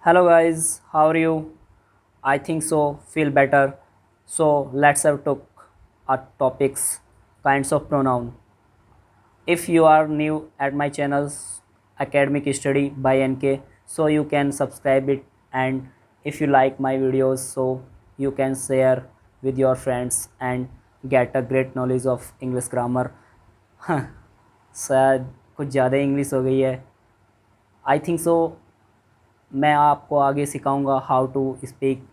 Hello guys, how are you? I think so, feel better. So let's have talk our topics, kinds of pronoun. If you are new at my channel's Academic Study by NK, so you can subscribe it, and if you like my videos, so you can share with your friends and get a great knowledge of English grammar. शायद कुछ ज़्यादा English हो गई है। I think so मैं आपको आगे सिखाऊंगा how to speak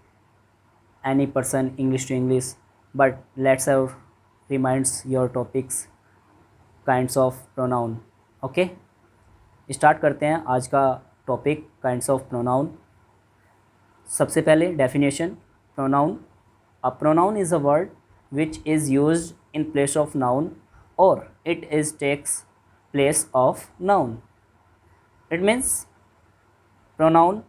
any person English to English, but let's have reminds your topics kinds of pronoun. Okay, start करते हैं आज का टॉपिक काइंड्स ऑफ प्रोनाउन। सबसे पहले definition pronoun. A pronoun is a word which is used in place of noun और it is takes place of noun. It means pronoun,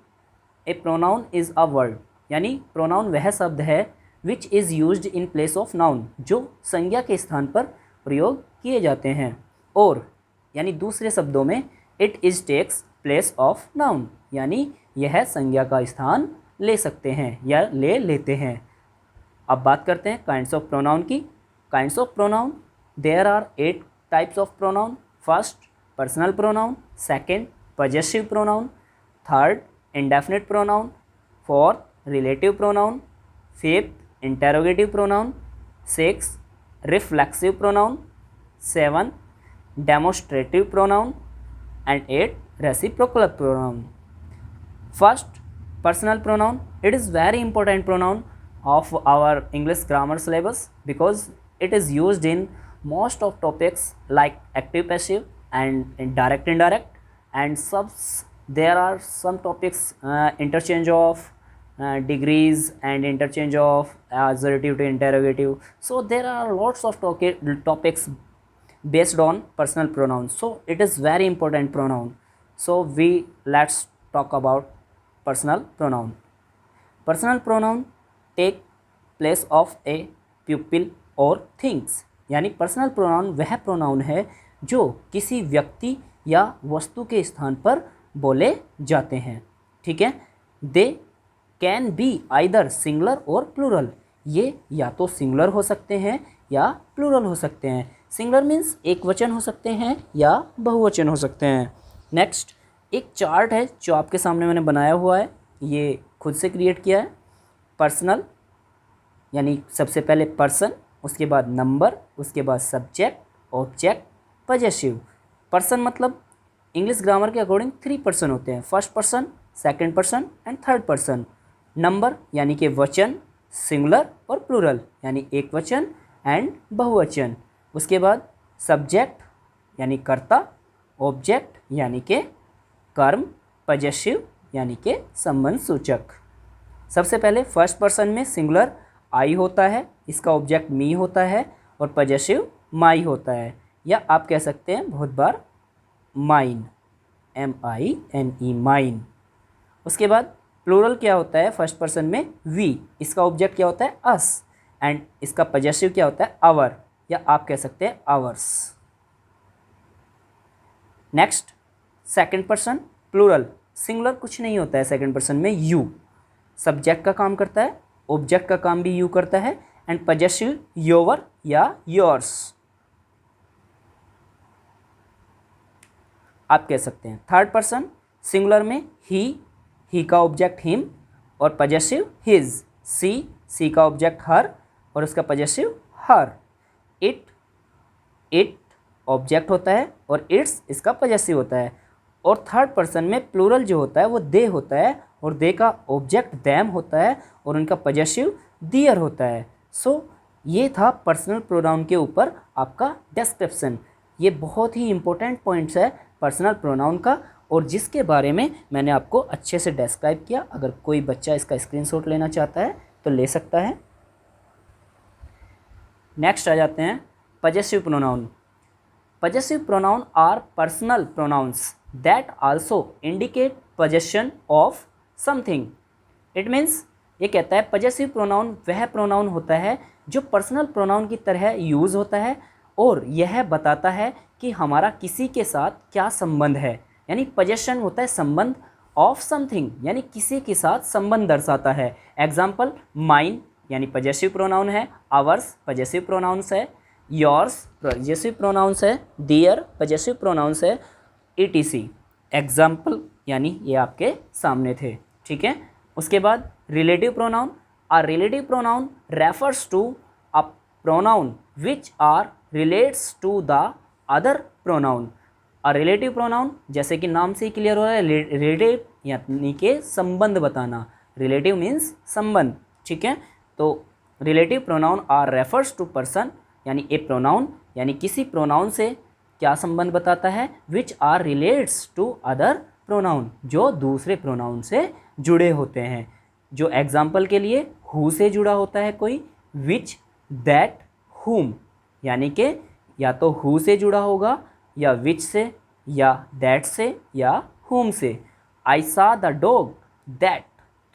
a pronoun is a word, यानी pronoun वह शब्द है which is used in place of noun, जो संज्ञा के स्थान पर प्रयोग किए जाते हैं, और यानी दूसरे शब्दों में it is takes place of noun, यानी यह संज्ञा का स्थान ले सकते हैं या ले लेते हैं। अब बात करते हैं काइंड्स ऑफ प्रोनाउन की। Kinds of pronoun, there are 8 types of pronoun. First, personal pronoun. Second, possessive pronoun. Third, indefinite pronoun. Fourth, relative pronoun. Fifth, interrogative pronoun. Six, reflexive pronoun. Seven, demonstrative pronoun. And eight, reciprocal pronoun. First, personal pronoun. It is very important pronoun of our English grammar syllabus because it is used in most of topics like active passive and direct indirect, and there are some topics interchange of degrees and interchange of assertive to interrogative. So there are lots of topics based on personal pronouns, so it is very important pronoun. So let's talk about personal pronoun. Personal pronoun take place of a pupil or things, यानी personal pronoun वह pronoun है जो किसी व्यक्ति या वस्तु के स्थान पर बोले जाते हैं। ठीक है, they can be either singular और प्लूरल। ये या तो सिंगुलर हो सकते हैं या प्लूरल हो सकते हैं। सिंगुलर मीन्स एक वचन हो सकते हैं या बहुवचन हो सकते हैं। नेक्स्ट, एक चार्ट है जो आपके सामने मैंने बनाया हुआ है, ये खुद से क्रिएट किया है। पर्सनल यानी सबसे पहले पर्सन, उसके बाद नंबर, उसके बाद सब्जेक्ट, ऑब्जेक्ट, पजेसिव। पर्सन मतलब इंग्लिश ग्रामर के अकॉर्डिंग 3 पर्सन होते हैं, first person, second person and third person. Number यानी कि वचन, सिंगुलर और प्लूरल यानी एक वचन एंड बहुवचन। उसके बाद सब्जेक्ट यानी कर्ता, ऑब्जेक्ट यानी कि कर्म, पजेसिव यानी कि संबंध सूचक। सबसे पहले फर्स्ट पर्सन में सिंगुलर आई होता है, इसका ऑब्जेक्ट मी होता है, और पजेसिव माई होता है, या आप कह सकते हैं बहुत बार माइन, MINE, माइन। उसके बाद प्लूरल क्या होता है फर्स्ट पर्सन में, वी, इसका ऑब्जेक्ट क्या होता है अस, एंड इसका पजेसिव क्या होता है आवर, या आप कह सकते हैं ours. Next, second person plural, singular कुछ नहीं होता है सेकंड पर्सन में, यू, सब्जेक्ट का काम करता है, ऑब्जेक्ट का काम भी यू करता है, एंड पजेसिव योर या योर्स आप कह सकते हैं। थर्ड पर्सन सिंगुलर में ही का ऑब्जेक्ट हिम और पजेसिव हिज, सी का ऑब्जेक्ट हर और उसका पजेसिव हर। इट ऑब्जेक्ट होता है और इट्स इसका पजेसिव होता है। और थर्ड पर्सन में प्लूरल जो होता है वो दे होता है, और दे का ऑब्जेक्ट दैम होता है और उनका पजेसिव दियर होता है। सो ये था पर्सनल प्रोनाउन के ऊपर आपका डिस्क्रिप्शन। ये बहुत ही इंपॉर्टेंट पॉइंट्स है पर्सनल प्रोनाउन का, और जिसके बारे में मैंने आपको अच्छे से डिस्क्राइब किया। अगर कोई बच्चा इसका स्क्रीनशॉट लेना चाहता है तो ले सकता है। नेक्स्ट आ जाते हैं possessive pronoun. Possessive pronoun are personal pronouns that also indicate possession of something. It means ये कहता है पजेसिव प्रोनाउन वह प्रोनाउन होता है जो पर्सनल प्रोनाउन की तरह यूज़ होता है, और यह बताता है कि हमारा किसी के साथ क्या संबंध है। यानी पजेशन होता है संबंध, ऑफ समथिंग यानी किसी के साथ संबंध दर्शाता है। एग्जाम्पल माइन यानी पजेसिव प्रोनाउन है, आवर्स पजेसिव प्रोनाउंस है, योर्स पजेसिव प्रोनाउंस है, दियर पजेसिव प्रोनाउंस है, ईटीसी। एग्जाम्पल यानी ये आपके सामने थे, ठीक है। उसके बाद relative pronoun. A relative pronoun refers to a pronoun which are relates to the other pronoun. A relative pronoun जैसे कि नाम से ही क्लियर हो रहा है, रिलेटिव यानी कि संबंध बताना। रिलेटिव मीन्स संबंध, ठीक है। तो relative pronoun are refers to person यानी ए प्रोनाउन यानी किसी प्रोनाउन से क्या संबंध बताता है, which are relates to other pronoun जो दूसरे प्रोनाउन से जुड़े होते हैं। जो एग्जाम्पल के लिए हु से जुड़ा होता है कोई, विच, दैट, हुम यानी कि या तो हु से जुड़ा होगा या विच से या दैट से या हुम से। आई सा द डॉग दैट,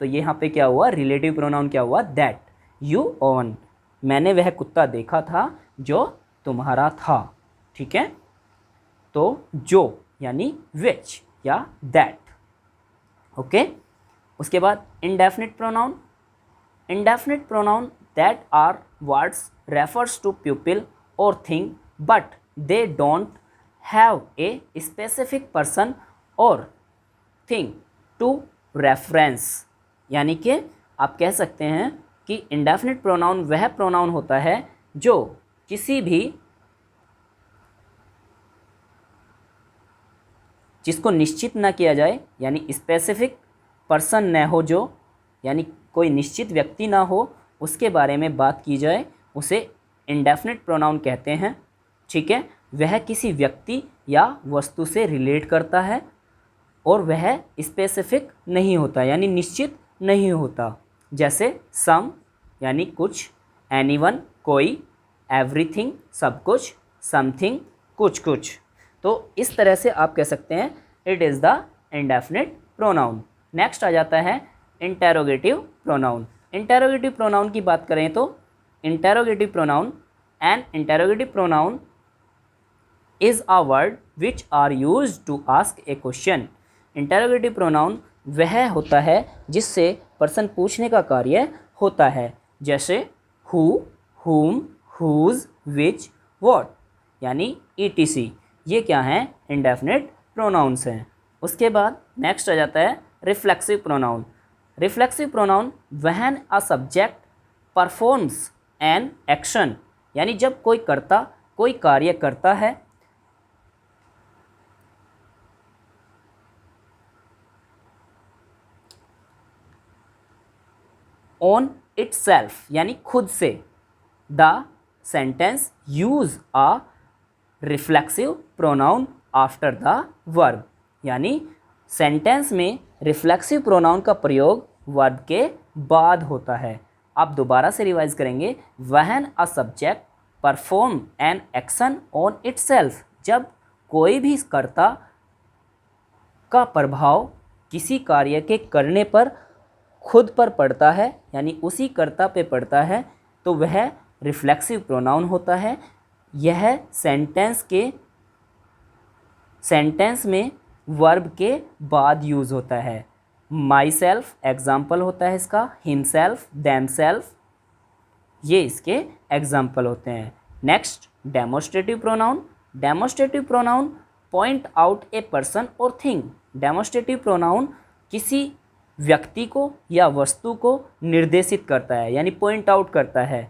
तो यहाँ पे क्या हुआ, रिलेटिव प्रोनाउन क्या हुआ, दैट। यू ओन, मैंने वह कुत्ता देखा था जो तुम्हारा था, ठीक है। तो जो यानी विच या दैट, ओके। उसके बाद indefinite pronoun. Indefinite pronoun that are words refers to people और thing but they don't have a specific person और थिंग टू रेफरेंस। यानी कि आप कह सकते हैं कि इंडेफिनिट प्रोनाउन वह प्रोनाउन होता है जो किसी भी जिसको निश्चित ना किया जाए यानी स्पेसिफिक पर्सन न हो, जो यानी कोई निश्चित व्यक्ति ना हो उसके बारे में बात की जाए, उसे इंडेफिनिट प्रोनाउन कहते हैं, ठीक है। वह किसी व्यक्ति या वस्तु से रिलेट करता है और वह स्पेसिफिक नहीं होता यानी निश्चित नहीं होता। जैसे सम यानी कुछ, एनीवन कोई, एवरीथिंग सब कुछ, समथिंग कुछ कुछ। तो इस तरह से आप कह सकते हैं it is the indefinite pronoun. Next आ जाता है इंटेरोगेटिव प्रोनाउन। इंटेरोगेटिव प्रोनाउन की बात करें तो interrogative pronoun and interrogative pronoun is a word which are used to ask a question. Interrogative pronoun वह होता है जिससे पर्सन पूछने का कार्य होता है। जैसे हु, हुम, हुज, विच, व्हाट यानी ईटीसी। ये क्या हैं, इंडेफिनिट प्रोनाउंस हैं। उसके बाद नेक्स्ट आ जाता है reflexive pronoun. Reflexive pronoun when a subject performs an action यानी जब कोई कर्ता कोई कार्य करता है ऑन इटसेल्फ यानी खुद से। The sentence use a reflexive pronoun after the verb यानी सेंटेंस में रिफ्लेक्सिव प्रोनाउन का प्रयोग वर्ब के बाद होता है। आप दोबारा से रिवाइज करेंगे, when a subject perform an action on itself, जब कोई भी कर्ता का प्रभाव किसी कार्य के करने पर खुद पर पड़ता है यानी उसी कर्ता पे पड़ता है, तो वह रिफ्लेक्सिव प्रोनाउन होता है। यह सेंटेंस में वर्ब के बाद यूज़ होता है। माई सेल्फ एग्जाम्पल होता है इसका, हिमसेल्फ, देमसेल्फ ये इसके एग्जाम्पल होते हैं। Next demonstrative pronoun. Demonstrative pronoun point out a person और थिंग। डेमोस्ट्रेटिव प्रोनाउन किसी व्यक्ति को या वस्तु को निर्देशित करता है यानी पॉइंट आउट करता है।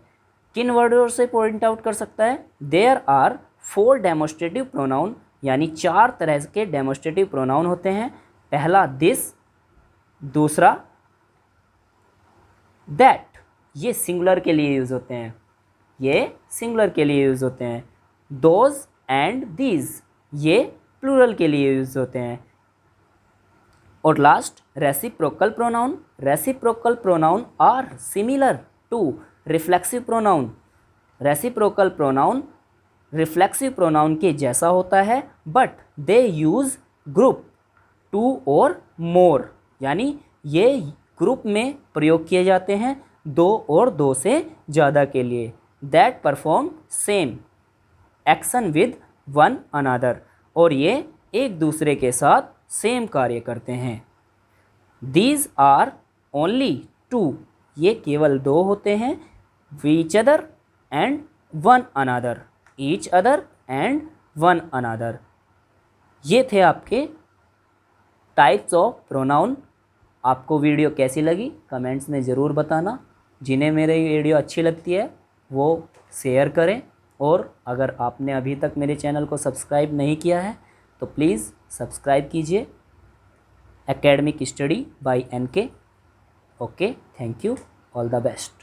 किन वर्डों से पॉइंट आउट कर सकता है, देयर आर 4 डेमोस्ट्रेटिव प्रोनाउन यानी 4 तरह के डेमोस्ट्रेटिव प्रोनाउन होते हैं। पहला दिस, दूसरा दैट, ये सिंगुलर के लिए यूज़ होते हैं, ये सिंगुलर के लिए यूज़ होते हैं। दोज एंड दीज, ये प्लूरल के लिए यूज़ होते हैं। और last reciprocal pronoun. Reciprocal pronoun are similar to reflexive pronoun. Reciprocal pronoun reflexive pronoun के जैसा होता है बट दे यूज़ ग्रुप 2 और मोर यानी ये ग्रुप में प्रयोग किए जाते हैं 2 और 2 से ज़्यादा के लिए। That perform same action with one another, और ये एक दूसरे के साथ सेम कार्य करते हैं। दीज आर ओनली टू, ये केवल दो होते हैं, each other and one another, each other and one another. ये थे आपके टाइप्स ऑफ प्रोनाउन। आपको वीडियो कैसी लगी कमेंट्स में ज़रूर बताना। जिन्हें मेरी वीडियो अच्छी लगती है वो शेयर करें, और अगर आपने अभी तक मेरे चैनल को सब्सक्राइब नहीं किया है तो प्लीज़ सब्सक्राइब कीजिए academic study bye NK। Okay, thank you, all the best.